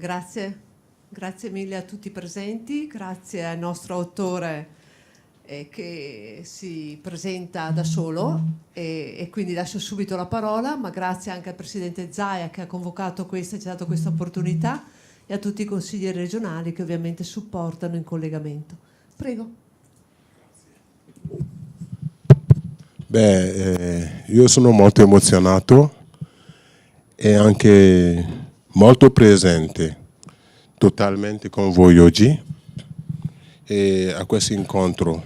Grazie, grazie mille a tutti i presenti, grazie al nostro autore che si presenta da solo e quindi lascio subito la parola, ma grazie anche al Presidente Zaia che ha convocato questa e ci ha dato questa opportunità e a tutti i consiglieri regionali che ovviamente supportano in collegamento. Prego. Io sono molto emozionato e anche molto presente, totalmente con voi oggi e a questo incontro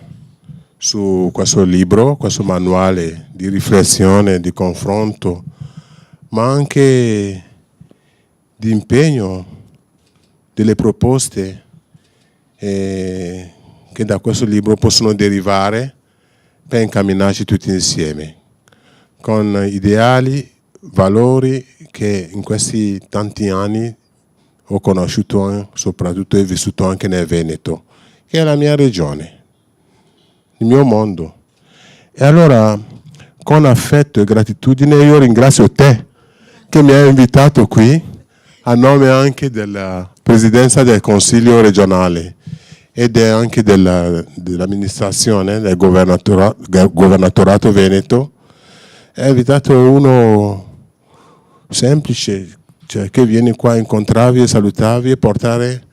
su questo libro, questo manuale di riflessione, di confronto, ma anche di impegno, delle proposte che da questo libro possono derivare per incamminarci tutti insieme, con ideali, valori che in questi tanti anni ho conosciuto soprattutto e vissuto anche nel Veneto, che è la mia regione, il mio mondo. E allora, con affetto e gratitudine, io ringrazio te che mi hai invitato qui, a nome anche della Presidenza del Consiglio regionale ed anche dell'amministrazione, del governatorato Veneto. È invitato uno semplice, cioè che viene qua a incontrarvi e salutarvi e portare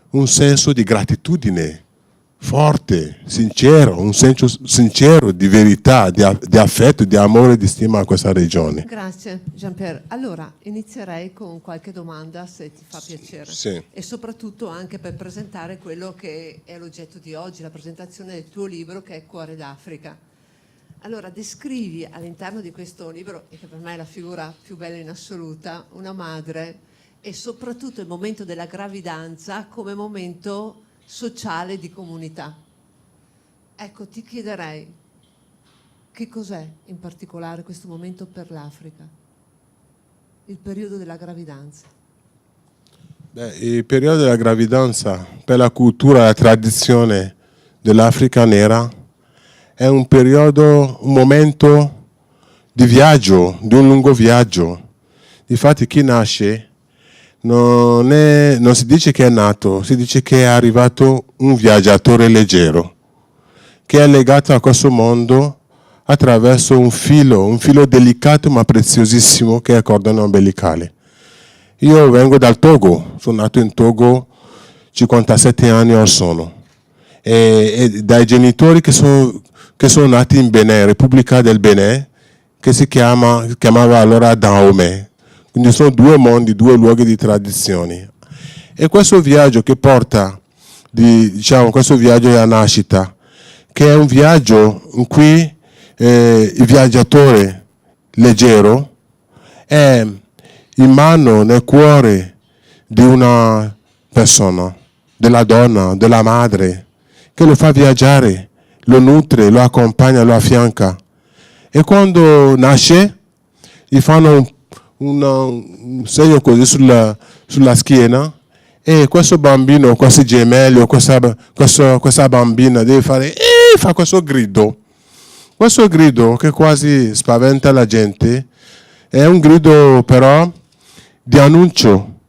un senso di gratitudine forte, sincero, un senso sincero di verità, di affetto, di amore e di stima a questa regione. Grazie Jean-Pierre. Allora inizierei con qualche domanda, se ti fa piacere. Sì. E soprattutto anche per presentare quello che è l'oggetto di oggi, la presentazione del tuo libro che è Cuore d'Africa. Allora, descrivi all'interno di questo libro, e che per me è la figura più bella in assoluta, una madre e soprattutto il momento della gravidanza come momento sociale di comunità. Ecco, ti chiederei che cos'è in particolare questo momento per l'Africa, il periodo della gravidanza. Il periodo della gravidanza per la cultura e la tradizione dell'Africa nera è un periodo, un momento di viaggio, di un lungo viaggio. Difatti chi nasce non si dice che è nato, si dice che è arrivato un viaggiatore leggero, che è legato a questo mondo attraverso un filo delicato ma preziosissimo che è il cordone ombelicale. Io vengo dal Togo, sono nato in Togo, 57 anni or sono, e dai genitori che sono nati in Benin, Repubblica del Benin, che chiamava allora Dahomey. Quindi sono due mondi, due luoghi di tradizioni. E questo viaggio che porta, questo viaggio della nascita, che è un viaggio in cui il viaggiatore leggero è in mano, nel cuore di una persona, della donna, della madre, che lo fa viaggiare, lo nutre, lo accompagna, lo affianca. E quando nasce, gli fanno un segno così sulla schiena e questo bambino, questi gemelli, questa bambina deve fa questo grido. Questo grido che quasi spaventa la gente è un grido però di annuncio.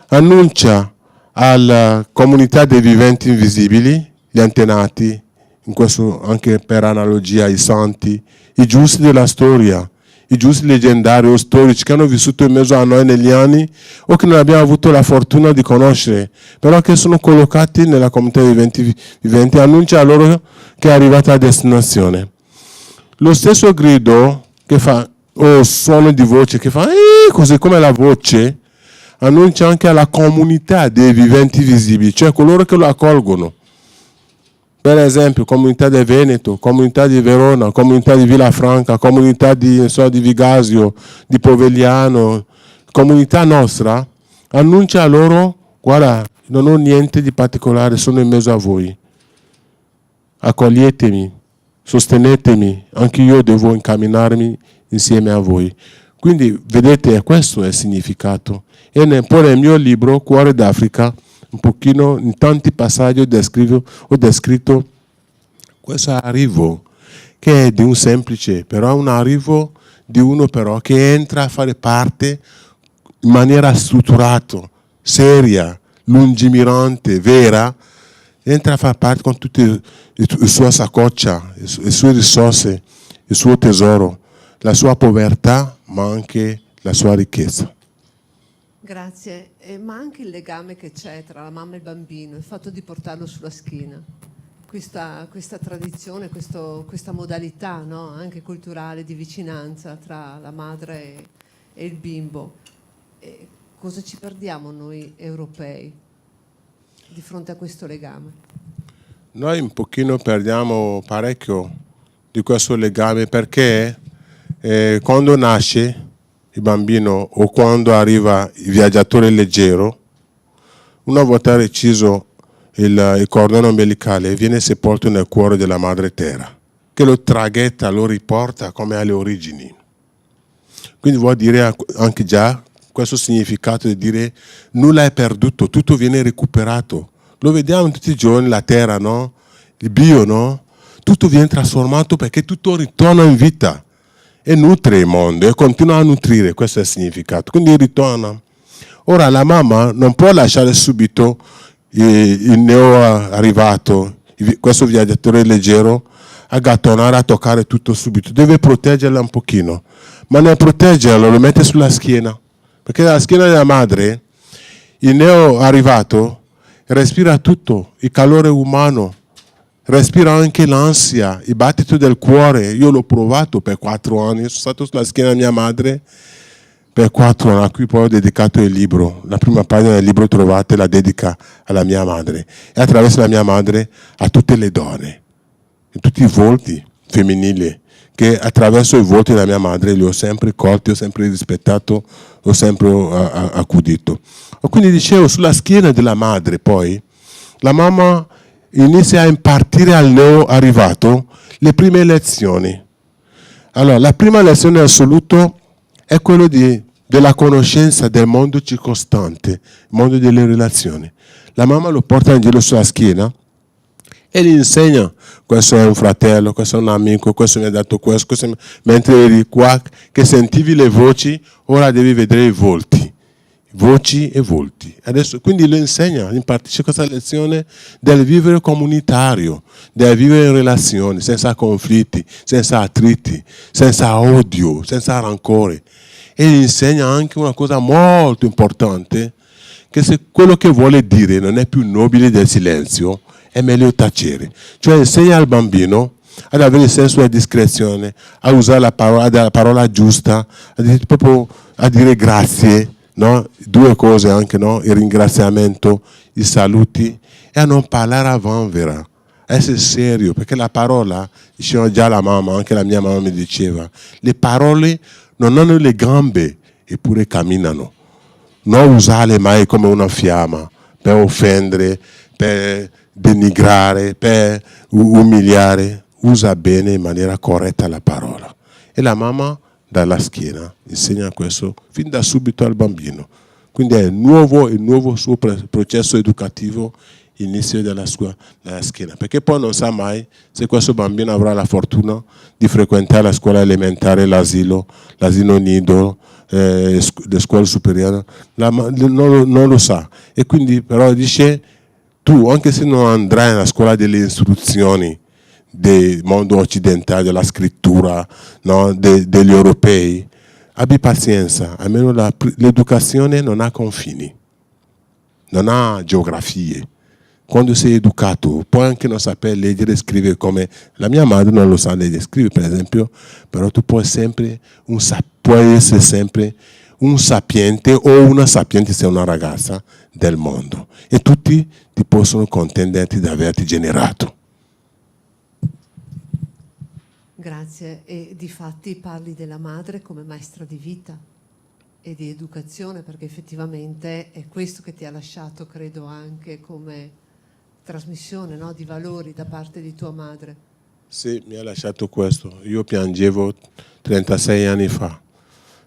Annuncia alla comunità dei viventi invisibili, gli antenati, in questo anche per analogia i santi, i giusti della storia, i giusti leggendari o storici che hanno vissuto in mezzo a noi negli anni o che non abbiamo avuto la fortuna di conoscere, però che sono collocati nella comunità dei viventi, annuncia a loro che è arrivata a destinazione. Lo stesso grido che fa, o suono di voce che fa, così come la voce, annuncia anche alla comunità dei viventi visibili, cioè coloro che lo accolgono. Per esempio, comunità del Veneto, comunità di Verona, comunità di Villafranca, comunità di Vigasio, di Povegliano, comunità nostra, annuncia a loro, guarda, non ho niente di particolare, sono in mezzo a voi. Accoglietemi, sostenetemi, anche io devo incamminarmi insieme a voi. Quindi, vedete, questo è il significato. E poi nel mio libro, Cuore d'Africa, un pochino, in tanti passaggi ho descritto questo arrivo che è di un semplice, però un arrivo di uno però che entra a fare parte in maniera strutturata seria, lungimirante, vera, entra a far parte con tutta la sua saccoccia, le sue risorse, il suo tesoro, la sua povertà, ma anche la sua ricchezza. Grazie, ma anche il legame che c'è tra la mamma e il bambino, il fatto di portarlo sulla schiena, questa tradizione, questa modalità, no? Anche culturale di vicinanza tra la madre e il bimbo. E cosa ci perdiamo noi europei di fronte a questo legame? Noi un pochino perdiamo parecchio di questo legame perché quando nasce il bambino o quando arriva il viaggiatore leggero, una volta reciso il cordone ombelicale viene sepolto nel cuore della madre terra, che lo traghetta, lo riporta come alle origini. Quindi vuol dire anche già questo significato di dire nulla è perduto, tutto viene recuperato. Lo vediamo tutti i giorni, la terra, no? Il bio, no? Tutto viene trasformato perché tutto ritorna in vita e nutre il mondo e continua a nutrire, questo è il significato. Quindi ritorna. Ora la mamma non può lasciare subito il neo arrivato, questo viaggiatore leggero, a gattonare, a toccare tutto subito. Deve proteggerla un pochino, ma nel proteggerlo lo mette sulla schiena, perché dalla schiena della madre il neo arrivato respira tutto, il calore umano, respira anche l'ansia, il battito del cuore. Io l'ho provato per 4 anni, sono stato sulla schiena di mia madre per 4 anni, a cui poi ho dedicato il libro. La prima pagina del libro trovate la dedica alla mia madre e attraverso la mia madre a tutte le donne, a tutti i volti femminili, che attraverso i volti della mia madre li ho sempre colti, ho sempre rispettato, ho sempre accudito. E quindi dicevo, sulla schiena della madre poi, la mamma inizia a impartire al neo arrivato le prime lezioni. Allora, la prima lezione assoluta è quella della conoscenza del mondo circostante, il mondo delle relazioni. La mamma lo porta in giro sulla schiena e gli insegna: questo è un fratello, questo è un amico, questo mi ha dato questo, mentre eri qua che sentivi le voci, ora devi vedere i volti. Voci e volti. Adesso, quindi lo insegna, impartisce questa lezione del vivere comunitario, del vivere in relazioni, senza conflitti, senza attriti, senza odio, senza rancore. E gli insegna anche una cosa molto importante, che se quello che vuole dire non è più nobile del silenzio, è meglio tacere. Cioè insegna al bambino ad avere il senso della discrezione, a usare la parola giusta, a dire grazie, no? 2 cose anche, no? Il ringraziamento, i saluti, e a non parlare a vanvera, a essere serio, perché la parola, diceva già la mamma, anche la mia mamma mi diceva, le parole non hanno le gambe eppure camminano. Non usarle mai come una fiamma per offendere, per denigrare, per umiliare. Usa bene in maniera corretta la parola. E la mamma dalla schiena insegna questo fin da subito al bambino. Quindi è il nuovo suo processo educativo, inizio della schiena, perché poi non sa mai se questo bambino avrà la fortuna di frequentare la scuola elementare, l'asilo nido, le scuole superiori, non lo sa. E quindi però dice, tu anche se non andrai nella scuola delle istruzioni del mondo occidentale, della scrittura, no? Degli europei, abbi pazienza, almeno l'educazione non ha confini, non ha geografie. Quando sei educato puoi anche non sapere leggere e scrivere, come la mia madre non lo sa leggere e scrivere, per esempio, però tu puoi essere sempre un sapiente o una sapiente se è una ragazza del mondo, e tutti ti possono contenderti di averti generato. Grazie. E difatti parli della madre come maestra di vita e di educazione, perché effettivamente è questo che ti ha lasciato, credo, anche come trasmissione, no? Di valori da parte di tua madre. Sì, mi ha lasciato questo. Io piangevo 36 anni fa.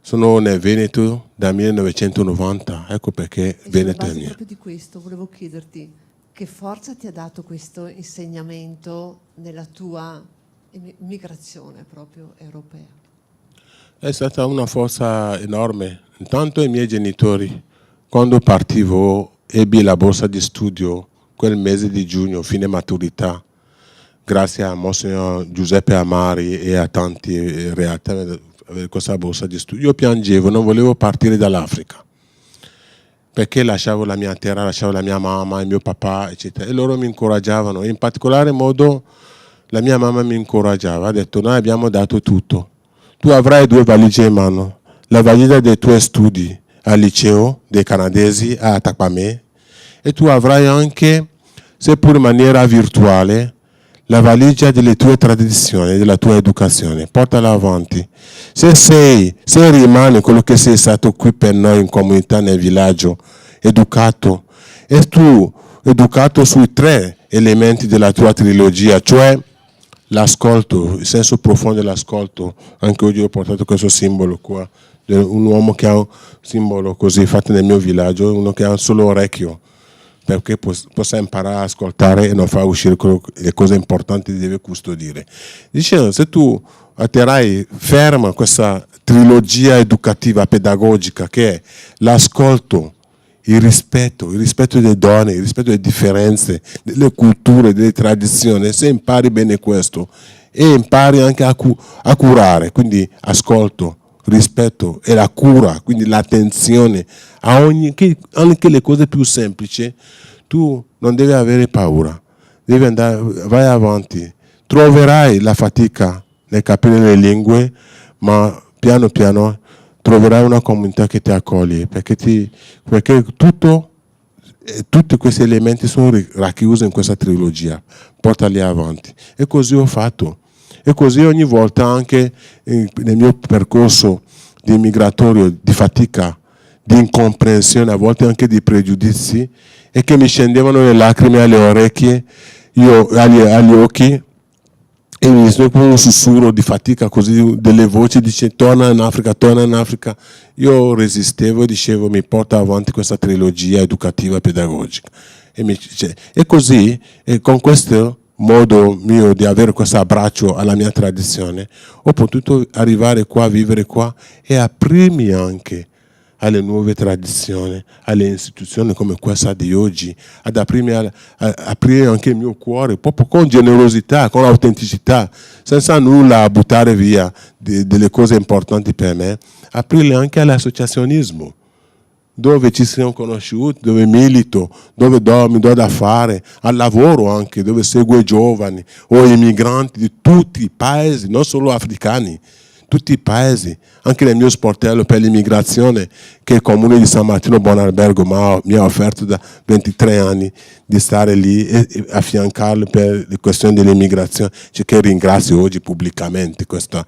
Sono nel Veneto dal 1990, ecco perché Veneto è mia. Proprio di questo volevo chiederti, che forza ti ha dato questo insegnamento nella tua migrazione proprio europea? È stata una forza enorme. Intanto i miei genitori, quando partivo ebbi la borsa di studio quel mese di giugno, fine maturità, grazie a Monsignor Giuseppe Amari e a tanti realtà avere questa borsa di studio. Io piangevo, non volevo partire dall'Africa, perché lasciavo la mia terra, lasciavo la mia mamma, il mio papà, eccetera. E loro mi incoraggiavano, in particolare modo la mia mamma mi incoraggiava, ha detto: noi abbiamo dato tutto, tu avrai 2 valigie in mano, la valigia dei tuoi studi al liceo dei canadesi a Takpame, e tu avrai anche, seppur in maniera virtuale, la valigia delle tue tradizioni, della tua educazione. Portala avanti. Se rimani quello che sei stato qui per noi in comunità, nel villaggio, educato, e tu educato sui 3 elementi della tua trilogia, cioè l'ascolto, il senso profondo dell'ascolto. Anche oggi ho portato questo simbolo qua, un uomo che ha un simbolo così fatto nel mio villaggio, uno che ha un solo orecchio, perché possa imparare a ascoltare e non far uscire le cose importanti che deve custodire. Dicendo, se tu atterrai ferma questa trilogia educativa, pedagogica, che è l'ascolto, il rispetto delle donne, il rispetto delle differenze, delle culture, delle tradizioni, se impari bene questo e impari anche a curare, quindi ascolto, rispetto e la cura, quindi l'attenzione anche le cose più semplici, tu non devi avere paura, devi andare, vai avanti, troverai la fatica nel capire le lingue, ma piano piano troverai una comunità che ti accoglie, perché tutti questi elementi sono racchiusi in questa trilogia, portali avanti. E così ho fatto. E così ogni volta anche nel mio percorso di migratorio, di fatica, di incomprensione, a volte anche di pregiudizi, e che mi scendevano le lacrime alle orecchie, agli occhi, e mi con un sussurro di fatica così, delle voci, dice torna in Africa. Io resistevo e dicevo mi porta avanti questa trilogia educativa e pedagogica. E così, con questo modo mio di avere questo abbraccio alla mia tradizione, ho potuto arrivare qua, vivere qua e aprirmi anche alle nuove tradizioni, alle istituzioni come questa di oggi, ad aprire anche il mio cuore, proprio con generosità, con autenticità, senza nulla buttare via delle cose importanti per me, aprirle anche all'associazionismo, dove ci siamo conosciuti, dove milito, dove mi do da fare, al lavoro anche, dove seguo i giovani o i migranti di tutti i paesi, non solo africani, tutti i paesi, anche nel mio sportello per l'immigrazione che il comune di San Martino Buonalbergo mi ha offerto da 23 anni di stare lì e affiancarlo per le questioni dell'immigrazione, che ringrazio oggi pubblicamente questa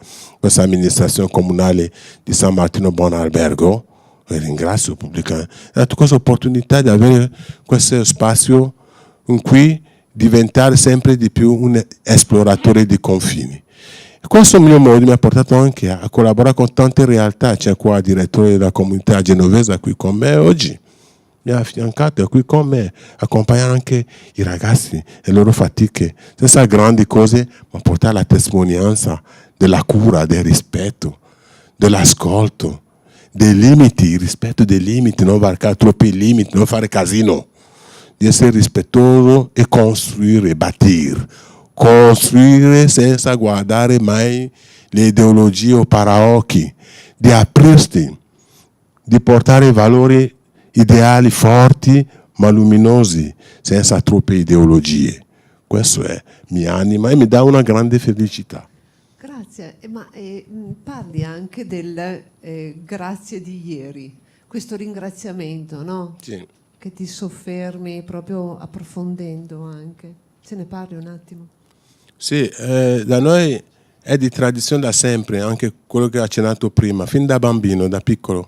amministrazione comunale di San Martino Buonalbergo, e ringrazio pubblicamente, ha dato questa opportunità di avere questo spazio in cui diventare sempre di più un esploratore di confini. Questo mio modo mi ha portato anche a collaborare con tante realtà. C'è qua il direttore della comunità genovese qui con me oggi, mi ha affiancato qui con me, accompagnare anche i ragazzi e le loro fatiche, senza grandi cose, ma portare la testimonianza della cura, del rispetto, dell'ascolto, dei limiti, il rispetto dei limiti, non varcare troppi limiti, non fare casino, di essere rispettoso e costruire, bâtir. Costruire senza guardare mai le ideologie o paraocchi, di aprirsi, di portare valori ideali forti ma luminosi, senza troppe ideologie. Questo mi anima e mi dà una grande felicità. Grazie, ma parli anche del grazie di ieri, questo ringraziamento, no? Sì. Che ti soffermi proprio approfondendo anche. Se ne parli un attimo? Sì, da noi è di tradizione da sempre, anche quello che ho accennato prima, fin da bambino, da piccolo.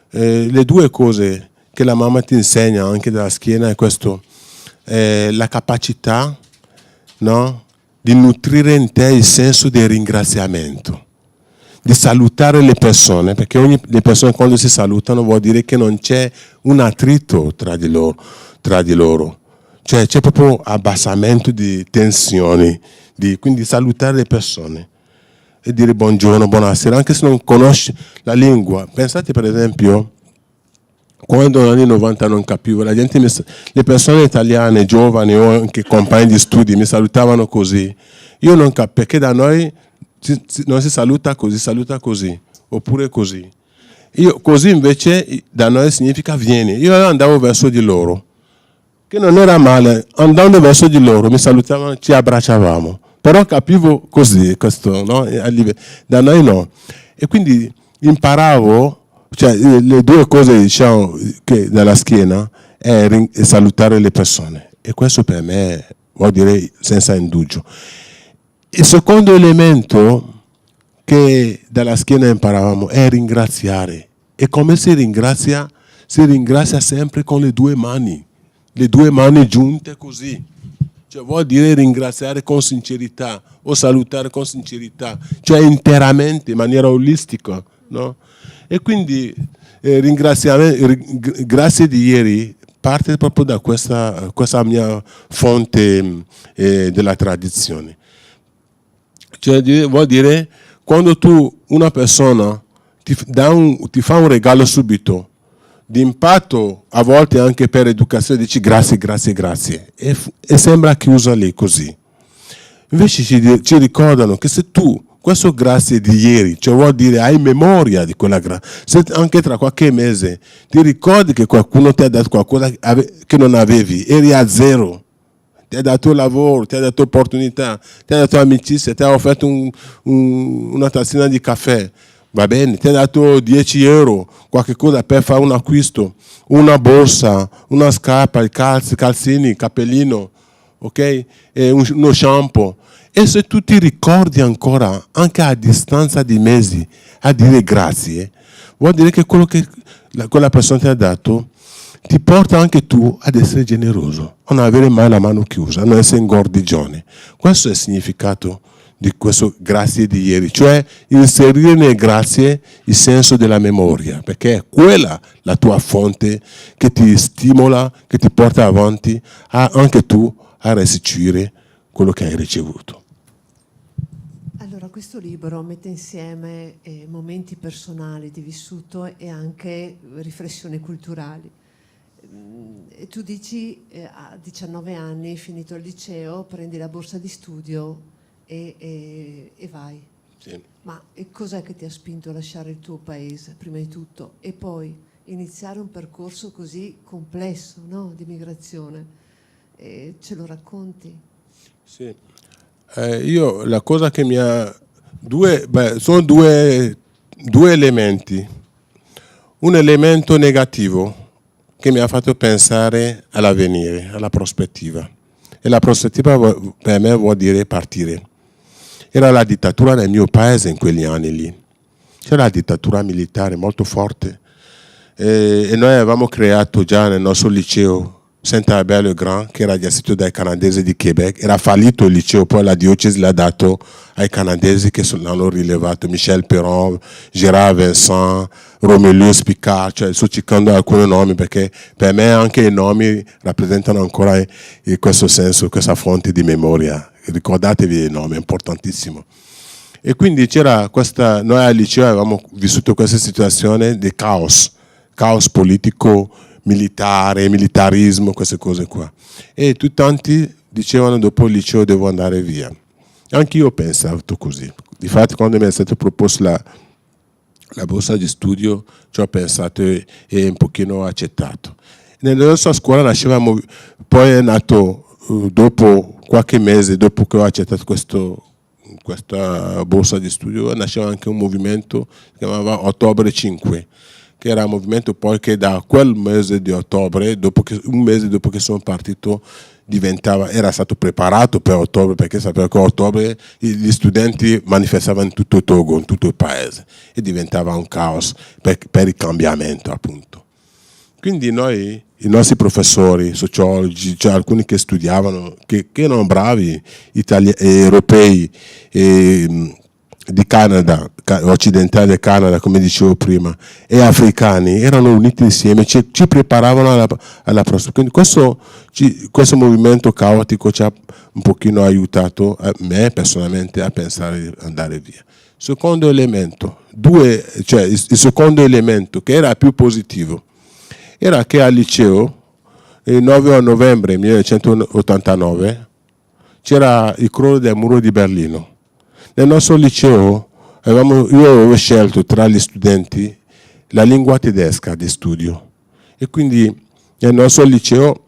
Le 2 cose che la mamma ti insegna anche dalla schiena è questo, la capacità, no, di nutrire in te il senso del ringraziamento, di salutare le persone, perché le persone quando si salutano vuol dire che non c'è un attrito tra di loro. Cioè c'è proprio abbassamento di tensioni, quindi salutare le persone e dire buongiorno, buonasera, anche se non conosci la lingua. Pensate per esempio quando negli anni 90 non capivo, le persone italiane, giovani o anche compagni di studi mi salutavano così. Io non capivo, perché da noi non si saluta così, oppure così. Così invece da noi significa vieni. Io andavo verso di loro, che non era male, andando verso di loro mi salutavano, ci abbracciavamo. Però capivo così, questo, no? Da noi no. E quindi imparavo, cioè le due cose diciamo che dalla schiena è salutare le persone, e questo per me vuol dire senza indugio. Il secondo elemento che dalla schiena imparavamo è ringraziare. E come si ringrazia? Si ringrazia sempre con le due mani giunte così. Cioè vuol dire ringraziare con sincerità o salutare con sincerità, cioè interamente, in maniera olistica, no? E quindi grazie di ieri parte proprio da questa mia fonte della tradizione. Cioè vuol dire quando una persona ti fa un regalo subito, di impatto, a volte anche per educazione, dici grazie, e sembra chiusa lì così. Invece ci ricordano che se tu, questo grazie di ieri, cioè vuol dire hai memoria di quella grazia, se anche tra qualche mese ti ricordi che qualcuno ti ha dato qualcosa che non avevi, eri a zero, ti ha dato lavoro, ti ha dato opportunità, ti ha dato amicizia, ti ha offerto una tazzina di caffè, va bene, ti ha dato 10 euro, qualche cosa per fare un acquisto, una borsa, una scarpa, calzini, cappellino, ok? E uno shampoo. E se tu ti ricordi ancora, anche a distanza di mesi, a dire grazie, vuol dire che quello che quella persona ti ha dato ti porta anche tu ad essere generoso, a non avere mai la mano chiusa, a non essere ingordigione. Questo è il significato di questo grazie di ieri, cioè inserire nel grazie il senso della memoria, perché è quella la tua fonte che ti stimola, che ti porta avanti anche tu a restituire quello che hai ricevuto. Allora, questo libro mette insieme momenti personali di vissuto e anche riflessioni culturali. E tu dici a 19 anni, finito il liceo, prendi la borsa di studio e vai. Sì. Ma cos'è che ti ha spinto a lasciare il tuo paese, prima di tutto, e poi iniziare un percorso così complesso, no? Di migrazione? Ce lo racconti? Sì. Io la cosa che mi ha... sono due elementi. Un elemento negativo che mi ha fatto pensare all'avvenire, alla prospettiva. E la prospettiva per me vuol dire partire. Era la dittatura nel mio paese in quegli anni lì. C'era la dittatura militare molto forte. E noi avevamo creato già nel nostro liceo Saint-Albert-le-Grand, che era gestito dai canadesi di Quebec. Era fallito il liceo, poi la diocesi l'ha dato ai canadesi che l'hanno rilevato, Michel Perron, Gérard Vincent, Romulus Picard, cioè sto cercando alcuni nomi perché per me anche i nomi rappresentano ancora in questo senso, questa fonte di memoria. Ricordatevi i nomi, è importantissimo. E quindi c'era noi al liceo avevamo vissuto questa situazione di caos politico, militare, militarismo, queste cose qua. E tanti dicevano dopo il liceo devo andare via. Anche io ho pensato così. Difatti quando mi è stato proposto la borsa di studio ci ho pensato e un pochino accettato. Nella nostra scuola poi è nato dopo qualche mese, dopo che ho accettato questa borsa di studio, nasceva anche un movimento che si chiamava Ottobre 5, che era un movimento poi che da quel mese di ottobre, un mese dopo che sono partito, era stato preparato per ottobre, perché sapeva che a ottobre gli studenti manifestavano in tutto Togo, in tutto il paese, e diventava un caos per il cambiamento, appunto. Quindi i nostri professori, sociologi, cioè alcuni che studiavano, che erano bravi, europei, di Canada, occidentali del Canada, come dicevo prima, e africani, erano uniti insieme, ci preparavano alla prossima. Quindi questo movimento caotico ci ha un pochino aiutato me personalmente a pensare di andare via. Il secondo elemento che era più positivo era che al liceo, il 9 novembre 1989, c'era il crollo del muro di Berlino. Nel nostro liceo io avevo scelto tra gli studenti la lingua tedesca di studio e quindi nel nostro liceo,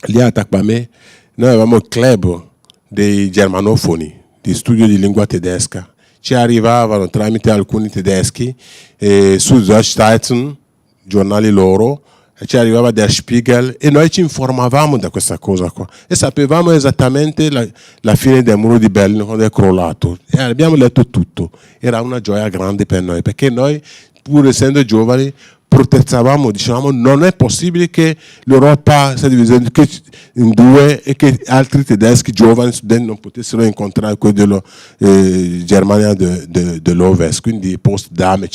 lì a Tacpame, noi avevamo il club dei germanofoni di studio di lingua tedesca. Ci arrivavano tramite alcuni tedeschi su Süddeutsche, giornali loro, ci arrivava Der Spiegel e noi ci informavamo da questa cosa qua e sapevamo esattamente la fine del muro di Berlino quando è crollato e abbiamo letto tutto. Era una gioia grande per noi perché noi, pur essendo giovani, protestivamo, dicevamo non è possibile che l'Europa sia divisa in due e che altri tedeschi giovani studenti non potessero incontrare quelli della Germania dell'Ovest, quindi Potsdam,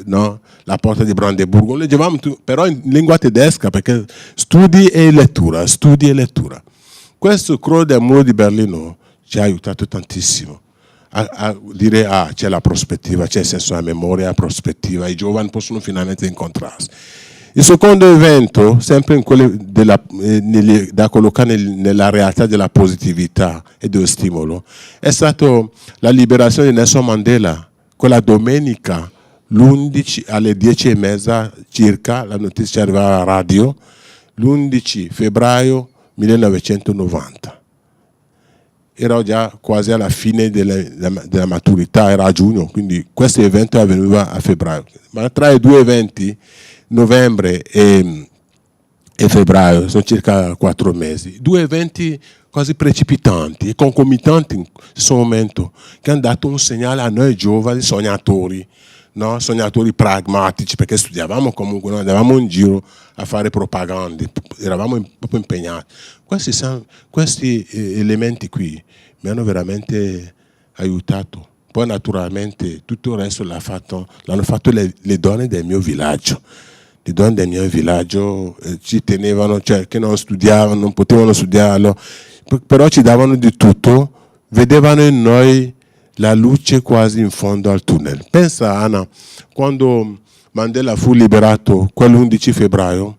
no? La porta di Brandeburgo, leggevamo però in lingua tedesca perché studi e lettura. Questo crollo del muro di Berlino ci ha aiutato tantissimo a dire c'è la prospettiva, c'è il senso della memoria, la prospettiva, i giovani possono finalmente incontrarsi. Il secondo evento, sempre in da collocare nella realtà della positività e dello stimolo, è stato la liberazione di Nelson Mandela, quella domenica l'11 alle 10:30 circa, la notizia arrivava alla radio, l'11 febbraio 1990. Era già quasi alla fine della maturità, era a giugno, quindi questo evento avveniva a febbraio. Ma tra i due eventi, novembre e febbraio, sono circa 4 mesi, due eventi quasi precipitanti e concomitanti in questo momento, che hanno dato un segnale a noi giovani sognatori, no? Sognatori pragmatici, perché studiavamo comunque, noi andavamo in giro a fare propagande, eravamo proprio impegnati. Questi elementi qui mi hanno veramente aiutato. Poi naturalmente tutto il resto l'hanno fatto le donne del mio villaggio. Le donne del mio villaggio ci tenevano, cioè che non studiavano, non potevano studiarlo, però ci davano di tutto, vedevano in noi la luce quasi in fondo al tunnel. Pensa Anna, quando Mandela fu liberato quell'11 febbraio,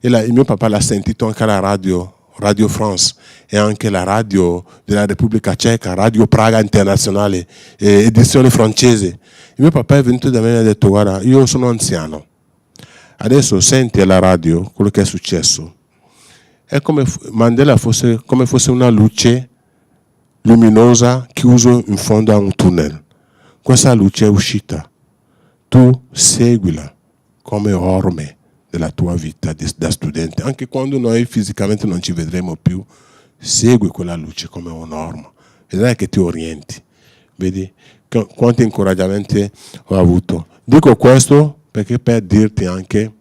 il mio papà l'ha sentito anche alla Radio France e anche la radio della Repubblica Ceca, Radio Praga Internazionale, edizione francese. Il mio papà è venuto da me e ha detto: guarda, io sono anziano, adesso senti alla radio quello che è successo. È come Mandela fosse una luce luminosa chiuso in fondo a un tunnel. Questa luce è uscita. Tu seguila come orme della tua vita da studente. Anche quando noi fisicamente non ci vedremo più, segui quella luce come un'orma. Vedrai che ti orienti. Vedi quanti incoraggiamenti ho avuto. Dico questo perché per dirti anche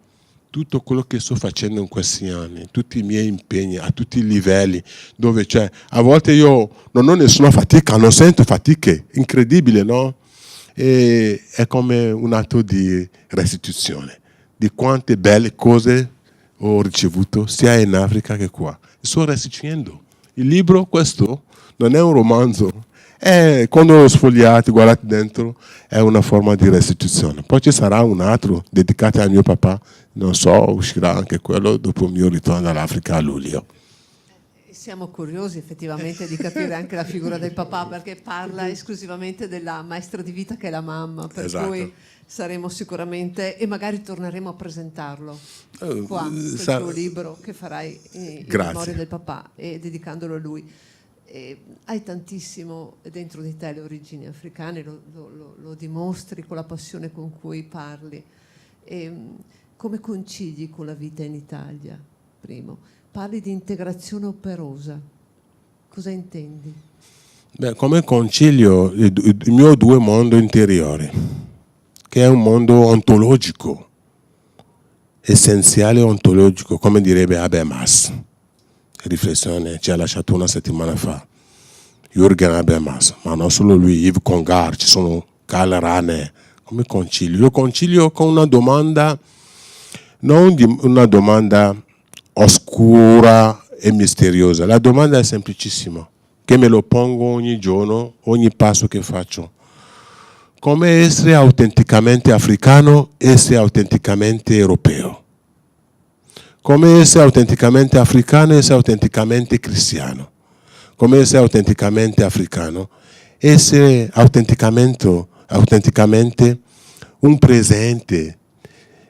tutto quello che sto facendo in questi anni, tutti i miei impegni a tutti i livelli, dove c'è, a volte io non ho nessuna fatica, non sento fatiche, incredibile, no? E è come un atto di restituzione di quante belle cose ho ricevuto sia in Africa che qua. Sto restituendo. Il libro, questo, non è un romanzo, quando lo sfogliate, guardate dentro, è una forma di restituzione. Poi ci sarà un altro dedicato al mio papà, non so, uscirà anche quello dopo il mio ritorno dall'Africa a luglio. Siamo curiosi effettivamente di capire anche la figura del papà, perché parla esclusivamente della maestra di vita che è la mamma, per cui saremo sicuramente, e magari torneremo a presentarlo qua, il tuo libro che farai in memoria del papà e dedicandolo a lui. Hai tantissimo dentro di te le origini africane, lo dimostri con la passione con cui parli. Come concili con la vita in Italia? Primo, parli di integrazione operosa. Cosa intendi? Beh, come concilio il mio due mondi interiori, che è un mondo ontologico, essenziale ontologico, come direbbe Habermas. Riflessione ci ha lasciato una settimana fa, Jürgen Habermas, ma non solo lui, Yves Congar, ci sono Karl Rahner. Come concilio? Lo concilio con una domanda, non una domanda oscura e misteriosa. La domanda è semplicissima, che me lo pongo ogni giorno, ogni passo che faccio. Come essere autenticamente africano, essere autenticamente europeo? come essere autenticamente africano e essere autenticamente cristiano. Come essere autenticamente africano, essere autenticamente un presente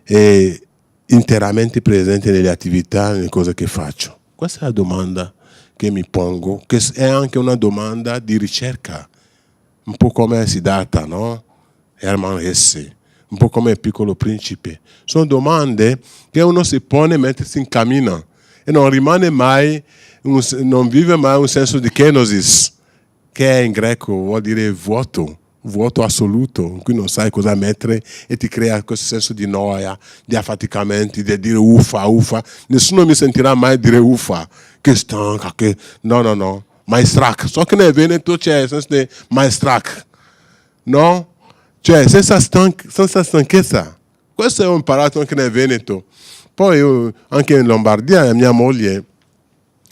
e interamente presente nelle attività, nelle cose che faccio. Questa è la domanda che mi pongo, che è anche una domanda di ricerca, un po' come Siddhartha, no? Hermann Hesse, un po' come il Piccolo Principe. Sono domande che uno si pone mentre si incammina e non rimane mai, non vive mai un senso di kenosis, che in greco vuol dire vuoto assoluto, in cui non sai cosa mettere e ti crea questo senso di noia, di affaticamenti, di dire uffa. Nessuno mi sentirà mai dire uffa, che stanca, che... No. Maestrac. So che nel Veneto c'è il senso di maestrac, no? Cioè, senza stanchezza. Questo ho imparato anche nel Veneto. Poi anche in Lombardia, mia moglie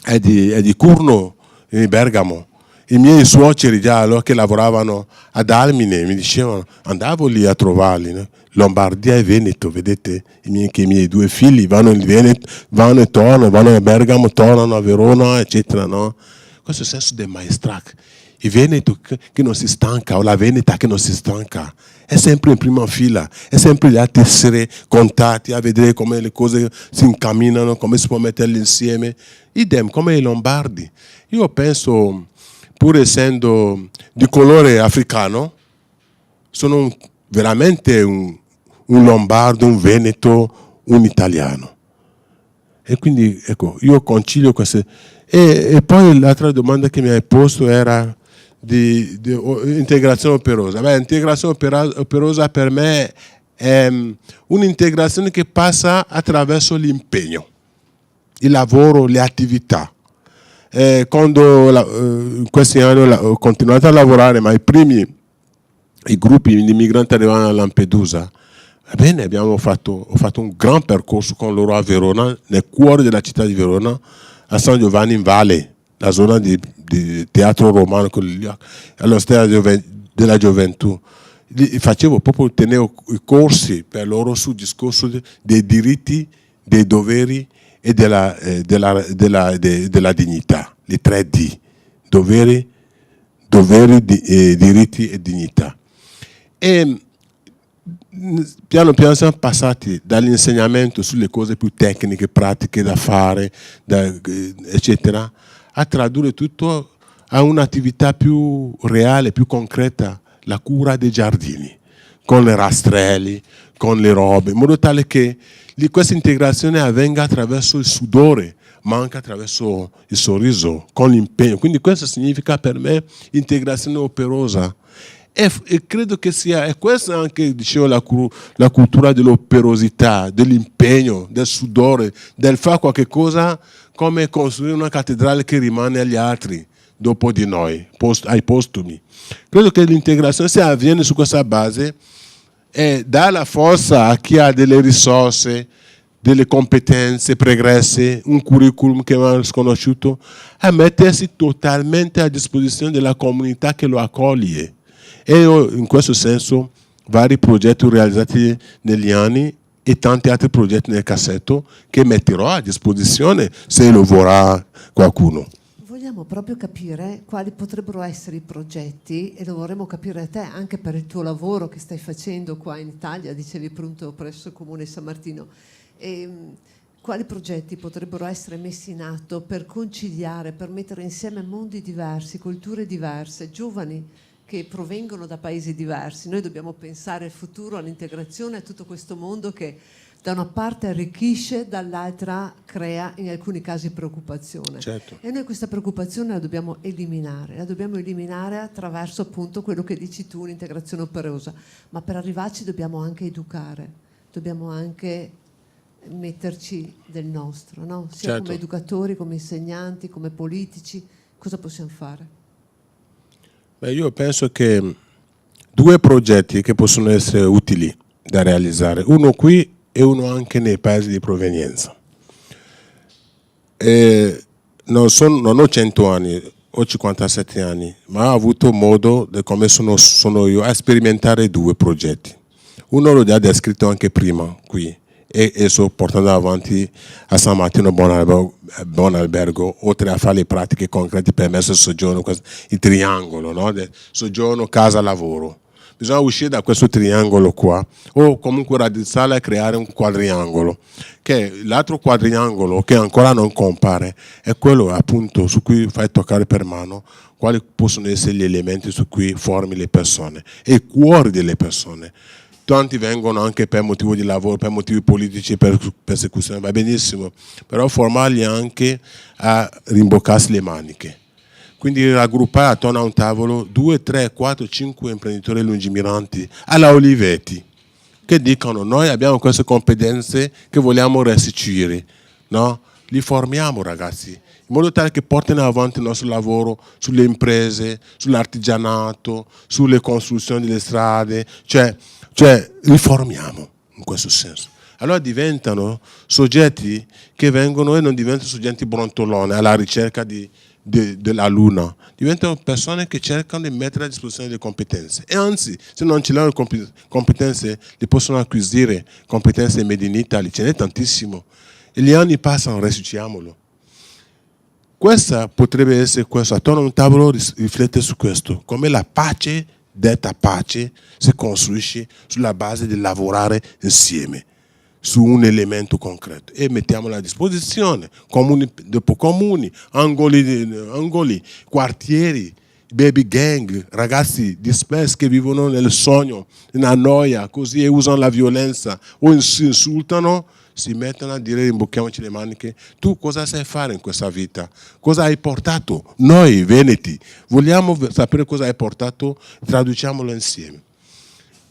è di Curno, in Bergamo. I miei suoceri già allora che lavoravano ad Almine mi dicevano, andavo lì a trovarli, no? Lombardia e Veneto, vedete? I miei due figli vanno in Veneto, vanno e tornano, vanno a Bergamo, tornano a Verona, eccetera, no? Questo è il senso del maestrac. Il Veneto che non si stanca, o la Veneta che non si stanca, è sempre in prima fila, è sempre lì a tessere contatti, a vedere come le cose si incamminano, come si può metterle insieme. Idem, come i Lombardi. Io penso, pur essendo di colore africano, sono veramente un lombardo, un veneto, un italiano. E quindi, ecco, io concilio queste... E poi l'altra domanda che mi hai posto era di integrazione operosa. Beh, integrazione operosa per me è un'integrazione che passa attraverso l'impegno, il lavoro, le attività. Quando in questi anni ho continuato a lavorare, ma i gruppi di migranti arrivavano a Lampedusa, va bene, ho fatto un gran percorso con loro a Verona, nel cuore della città di Verona, a San Giovanni in Valle, la zona di teatro romano, all'Osteria della Gioventù. Facevo proprio, tenevo i corsi per loro sul discorso dei diritti, dei doveri e della dignità, le 3D, doveri, diritti e dignità. E piano piano siamo passati dall'insegnamento sulle cose più tecniche, pratiche da fare, eccetera, a tradurre tutto a un'attività più reale, più concreta, la cura dei giardini, con le rastrelli, con le robe, in modo tale che questa integrazione avvenga attraverso il sudore, ma anche attraverso il sorriso, con l'impegno. Quindi questo significa per me integrazione operosa. E credo che sia, e questa anche, dicevo, la cultura dell'operosità, dell'impegno, del sudore, del fare qualche cosa, come costruire una cattedrale che rimane agli altri, dopo di noi, ai postumi. Credo che l'integrazione, se avviene su questa base, dà la forza a chi ha delle risorse, delle competenze pregresse, un curriculum che va sconosciuto, a mettersi totalmente a disposizione della comunità che lo accoglie. E io, in questo senso, vari progetti realizzati negli anni e tanti altri progetti nel cassetto che metterò a disposizione se lo vorrà qualcuno. Vogliamo proprio capire quali potrebbero essere i progetti, e lo vorremmo capire a te anche per il tuo lavoro che stai facendo qua in Italia, dicevi pronto presso il Comune San Martino. Quali progetti potrebbero essere messi in atto per conciliare, per mettere insieme mondi diversi, culture diverse, giovani che provengono da paesi diversi? Noi dobbiamo pensare al futuro, all'integrazione, a tutto questo mondo che da una parte arricchisce, dall'altra crea in alcuni casi preoccupazione. Certo. E noi questa preoccupazione la dobbiamo eliminare attraverso appunto quello che dici tu, l'integrazione operosa. Ma per arrivarci dobbiamo anche educare, dobbiamo anche metterci del nostro, no? Sia Certo. come educatori, come insegnanti, come politici. Cosa possiamo fare? Beh, io penso che 2 progetti che possono essere utili da realizzare, uno qui e uno anche nei paesi di provenienza. Non ho 100 anni, ho 57 anni, ma ho avuto modo, come sono io, a sperimentare 2 progetti. Uno l'ho già descritto anche prima qui, e sto portando avanti a San Martino Buon Albergo, oltre a fare le pratiche concrete per permesso di soggiorno, il triangolo, no? Soggiorno, casa, lavoro. Bisogna uscire da questo triangolo qua, o comunque raddrizzare e creare un quadriangolo, che l'altro quadriangolo che ancora non compare è quello appunto su cui fai toccare per mano quali possono essere gli elementi su cui formi le persone e il cuore delle persone. Tanti vengono anche per motivi di lavoro, per motivi politici, per persecuzione, va benissimo, però formarli anche a rimboccarsi le maniche. Quindi raggruppare attorno a un tavolo 2, 3, 4, 5 imprenditori lungimiranti alla Olivetti che dicono noi abbiamo queste competenze che vogliamo restituire, no? Li formiamo ragazzi, in modo tale che portino avanti il nostro lavoro sulle imprese, sull'artigianato, sulle costruzioni delle strade, cioè li formiamo in questo senso. Allora diventano soggetti che vengono e non diventano soggetti brontoloni alla ricerca della luna, diventano persone che cercano di mettere a disposizione le competenze e anzi se non ce l'hanno competenze li possono acquisire, competenze made in Italy, ce n'è tantissimo e gli anni passano, restituiamolo. Questa potrebbe essere questo, attorno a un tavolo riflette su questo, come la pace, detta pace, si costruisce sulla base di lavorare insieme su un elemento concreto e mettiamolo a disposizione, comuni dopo comuni, angoli, quartieri, baby gang, ragazzi dispersi che vivono nel sogno, nella noia, così e usano la violenza o si insultano, si mettono a dire imbocchiamoci le maniche, tu cosa sai fare in questa vita? Cosa hai portato? Noi veneti vogliamo sapere cosa hai portato, traduciamolo insieme.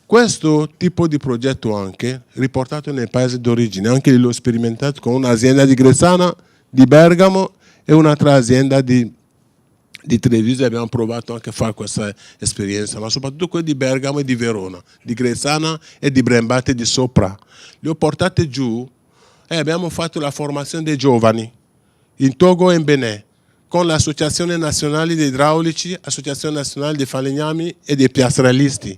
Questo tipo di progetto anche riportato nei paesi d'origine, anche l'ho sperimentato con un'azienda di Grezzana, di Bergamo e un'altra azienda di Treviso, abbiamo provato anche a fare questa esperienza, ma soprattutto quelli di Bergamo e di Verona, di Grezzana e di Brembate di Sopra. Li ho portate giù e abbiamo fatto la formazione dei giovani in Togo e in Benin con l'Associazione Nazionale dei Idraulici, Associazione Nazionale dei Falegnami e dei Piastrellisti.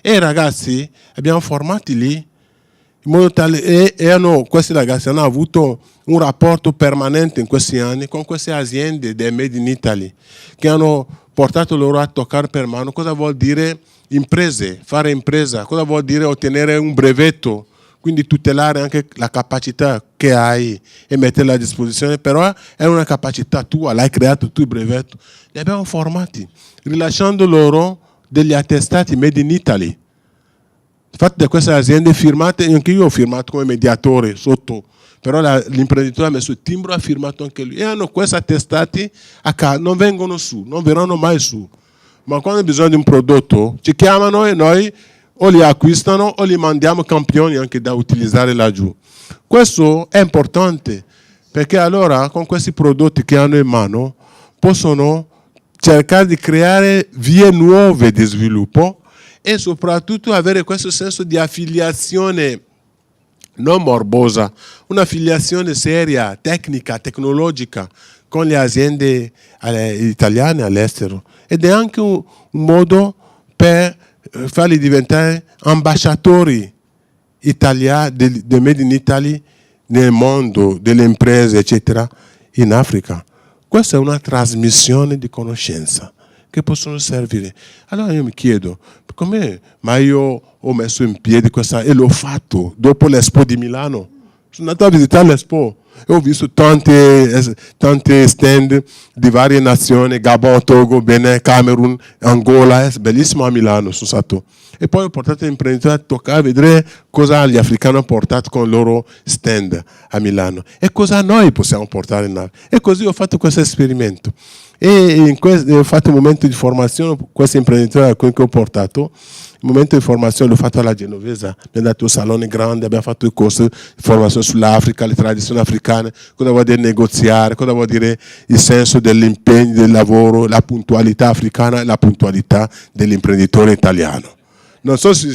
E ragazzi abbiamo formati lì in modo tale questi ragazzi hanno avuto un rapporto permanente in questi anni con queste aziende del Made in Italy che hanno portato loro a toccare per mano cosa vuol dire imprese, fare impresa, cosa vuol dire ottenere un brevetto, quindi tutelare anche la capacità che hai e metterla a disposizione, però è una capacità tua, l'hai creato tu il brevetto. Li abbiamo formati, rilasciando loro degli attestati Made in Italy. Infatti da queste aziende firmate, anche io ho firmato come mediatore sotto, però l'imprenditore ha messo il timbro e ha firmato anche lui. E hanno questi attestati a casa, non vengono su, non verranno mai su. Ma quando hai bisogno di un prodotto ci chiamano e noi o li acquistano o li mandiamo campioni anche da utilizzare laggiù. Questo è importante perché allora con questi prodotti che hanno in mano possono cercare di creare vie nuove di sviluppo e soprattutto avere questo senso di affiliazione non morbosa, un'affiliazione seria, tecnica, tecnologica con le aziende italiane all'estero. Ed è anche un modo per farli diventare ambasciatori italiani, del Made in Italy nel mondo, delle imprese, eccetera, in Africa. Questa è una trasmissione di conoscenza che possono servire. Allora io mi chiedo, come mai io ho messo in piedi questa, e l'ho fatto dopo l'Expo di Milano. Sono andato a visitare l'Expo e ho visto tante stand di varie nazioni, Gabon, Togo, Benin, Camerun, Angola, è bellissimo a Milano sono stato. E poi ho portato imprenditori a toccare, a vedere cosa gli africani hanno portato con il loro stand a Milano e cosa noi possiamo portare in Africa. E così ho fatto questo esperimento. E ho fatto un momento di formazione, questi imprenditori a cui ho portato, il momento di formazione l'ho fatto alla Genovesa, abbiamo dato un salone grande, abbiamo fatto il corso di formazione sull'Africa, le tradizioni africane, cosa vuol dire negoziare, cosa vuol dire il senso dell'impegno, del lavoro, la puntualità africana e la puntualità dell'imprenditore italiano. Non so se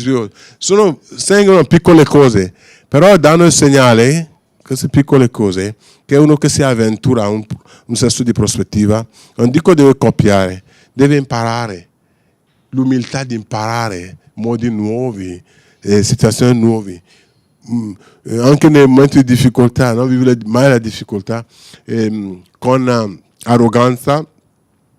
sembrano piccole cose, però danno il segnale, queste piccole cose, che uno che si avventura un senso di prospettiva, non dico deve copiare, deve imparare, l'umiltà di imparare modi nuovi, situazioni nuove. anche nei momenti di difficoltà, non vivere mai la difficoltà con arroganza.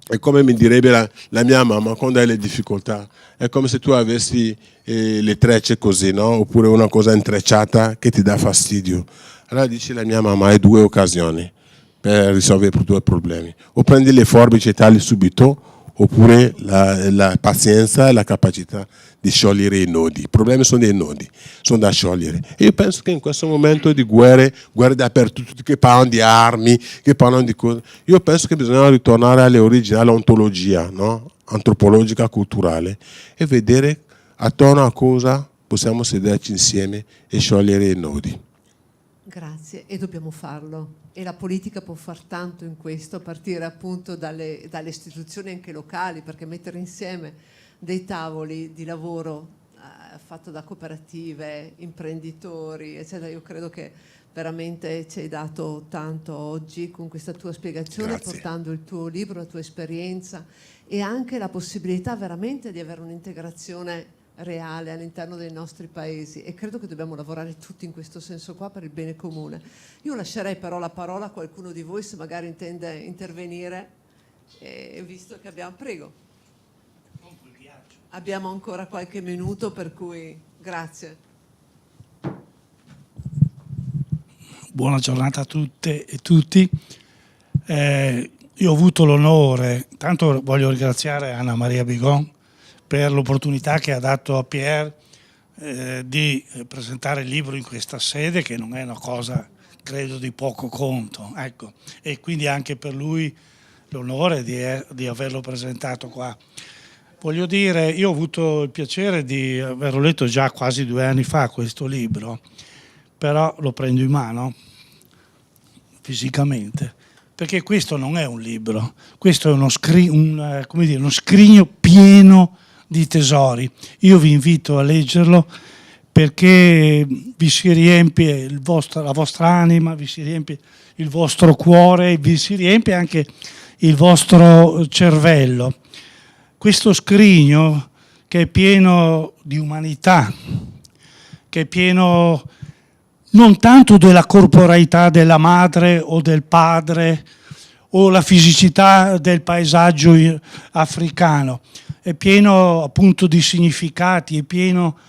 È come mi direbbe la mia mamma quando hai le difficoltà, è come se tu avessi le trecce così, no? Oppure una cosa intrecciata che ti dà fastidio. Allora dice la mia mamma, hai due occasioni per risolvere i tuoi problemi: o prendi le forbici e tagli subito, oppure la pazienza e la capacità di sciogliere i nodi. I problemi sono dei nodi, sono da sciogliere. E io penso che in questo momento di guerre dappertutto, tutti che parlano di armi, che parlano di cose, io penso che bisogna ritornare alle origini, all'ontologia, no? Antropologica, culturale, e vedere attorno a cosa possiamo sederci insieme e sciogliere i nodi. Grazie, e dobbiamo farlo. E la politica può far tanto in questo, a partire appunto dalle istituzioni anche locali, perché mettere insieme dei tavoli di lavoro fatto da cooperative, imprenditori, eccetera, io credo che veramente ci hai dato tanto oggi con questa tua spiegazione. Grazie. Portando il tuo libro, la tua esperienza e anche la possibilità veramente di avere un'integrazione reale all'interno dei nostri paesi, e credo che dobbiamo lavorare tutti in questo senso qua per il bene comune. Io lascerei però la parola a qualcuno di voi se magari intende intervenire, visto che abbiamo... Prego. Abbiamo ancora qualche minuto, per cui grazie. Buona giornata a tutte e tutti. Io ho avuto l'onore, tanto voglio ringraziare Anna Maria Bigon per l'opportunità che ha dato a Pierre di presentare il libro in questa sede, che non è una cosa, credo, di poco conto, ecco. E quindi anche per lui l'onore di averlo presentato qua. Voglio dire, io ho avuto il piacere di averlo letto già quasi 2 anni fa questo libro, però lo prendo in mano fisicamente, perché questo non è un libro, questo è uno scrigno pieno di tesori. Io vi invito a leggerlo perché vi si riempie la vostra anima, vi si riempie il vostro cuore, vi si riempie anche il vostro cervello. Questo scrigno che è pieno di umanità, che è pieno non tanto della corporeità della madre o del padre o la fisicità del paesaggio africano, è pieno appunto di significati, è pieno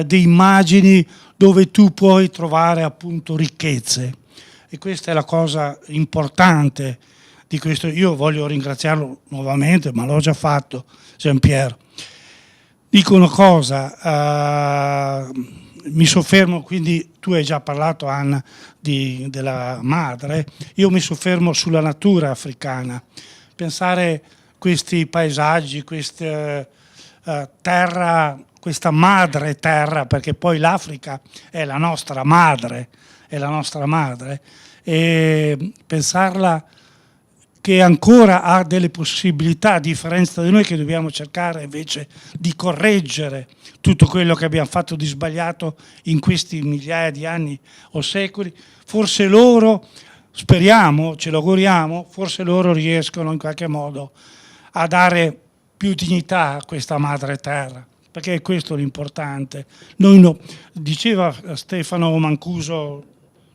di immagini dove tu puoi trovare appunto ricchezze, e questa è la cosa importante di questo. Io voglio ringraziarlo nuovamente, ma l'ho già fatto, Jean-Pierre. Dico una cosa, mi soffermo, quindi tu hai già parlato, Anna, della madre, io mi soffermo sulla natura africana. Pensare questi paesaggi, questa terra, questa madre terra, perché poi l'Africa è la nostra madre, e pensarla che ancora ha delle possibilità, a differenza di noi che dobbiamo cercare invece di correggere tutto quello che abbiamo fatto di sbagliato in questi migliaia di anni o secoli. Forse loro, speriamo, ce lo auguriamo, forse loro riescono in qualche modo a dare più dignità a questa madre terra, perché è questo l'importante. Diceva Stefano Mancuso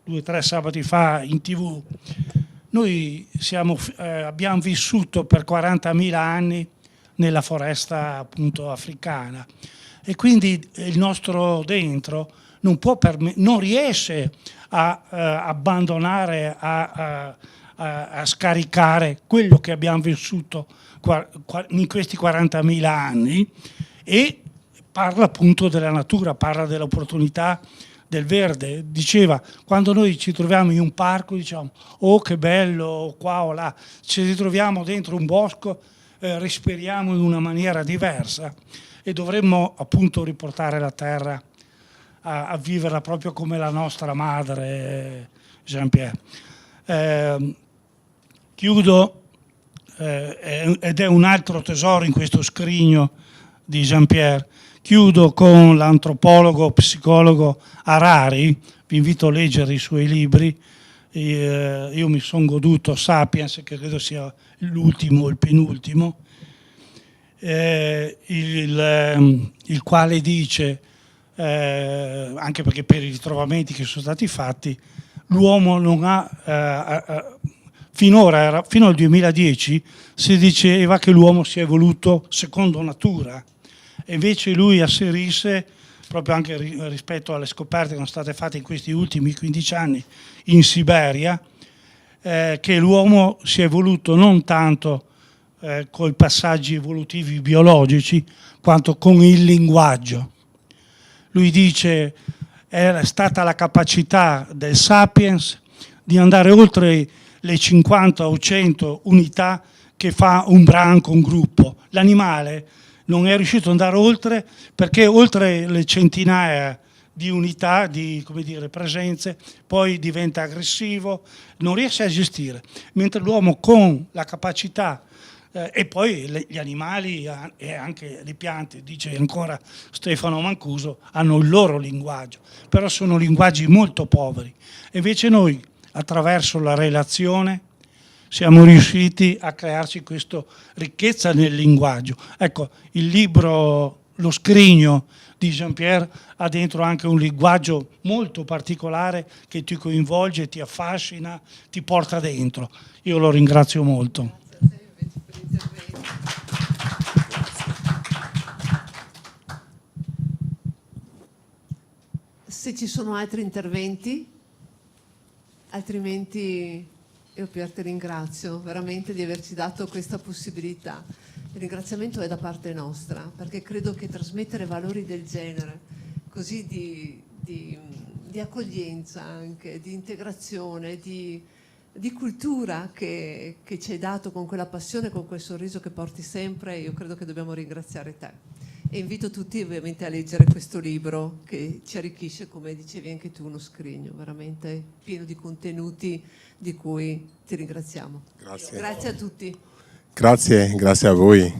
2 o 3 sabati fa in TV, noi abbiamo vissuto per 40.000 anni nella foresta appunto africana, e quindi il nostro dentro non riesce a abbandonare, a scaricare quello che abbiamo vissuto in questi 40.000 anni, e parla appunto della natura, parla dell'opportunità del verde. Diceva, quando noi ci troviamo in un parco diciamo oh che bello, qua o là, ci ritroviamo dentro un bosco, respiriamo in una maniera diversa, e dovremmo appunto riportare la terra a viverla proprio come la nostra madre, Jean-Pierre. Chiudo, ed è un altro tesoro in questo scrigno di Jean-Pierre. Chiudo con l'antropologo, psicologo Harari, vi invito a leggere i suoi libri. Io mi sono goduto Sapiens, che credo sia l'ultimo o il penultimo, il quale dice anche perché per i ritrovamenti che sono stati fatti, l'uomo non ha, finora, fino al 2010, si diceva che l'uomo si è evoluto secondo natura, e invece lui asserisce, proprio anche rispetto alle scoperte che sono state fatte in questi ultimi 15 anni in Siberia, che l'uomo si è evoluto non tanto con i passaggi evolutivi biologici, quanto con il linguaggio. Lui dice è stata la capacità del sapiens di andare oltre le 50 o 100 unità che fa un branco, un gruppo. L'animale non è riuscito ad andare oltre, perché oltre le centinaia di unità, di, come dire, presenze, poi diventa aggressivo, non riesce a gestire, mentre l'uomo con la capacità e poi gli animali e anche le piante, dice ancora Stefano Mancuso, hanno il loro linguaggio, però sono linguaggi molto poveri. E invece noi, attraverso la relazione, siamo riusciti a crearci questa ricchezza nel linguaggio. Ecco, il libro Lo scrigno di Jean-Pierre ha dentro anche un linguaggio molto particolare che ti coinvolge, ti affascina, ti porta dentro. Io lo ringrazio molto. Se ci sono altri interventi, altrimenti io Pier ti ringrazio veramente di averci dato questa possibilità. Il ringraziamento è da parte nostra, perché credo che trasmettere valori del genere, così di accoglienza anche, di integrazione, di cultura che ci hai dato con quella passione, con quel sorriso che porti sempre, io credo che dobbiamo ringraziare te. E invito tutti ovviamente a leggere questo libro che ci arricchisce, come dicevi anche tu, uno scrigno veramente pieno di contenuti di cui ti ringraziamo. Grazie. Grazie a tutti. Grazie a voi.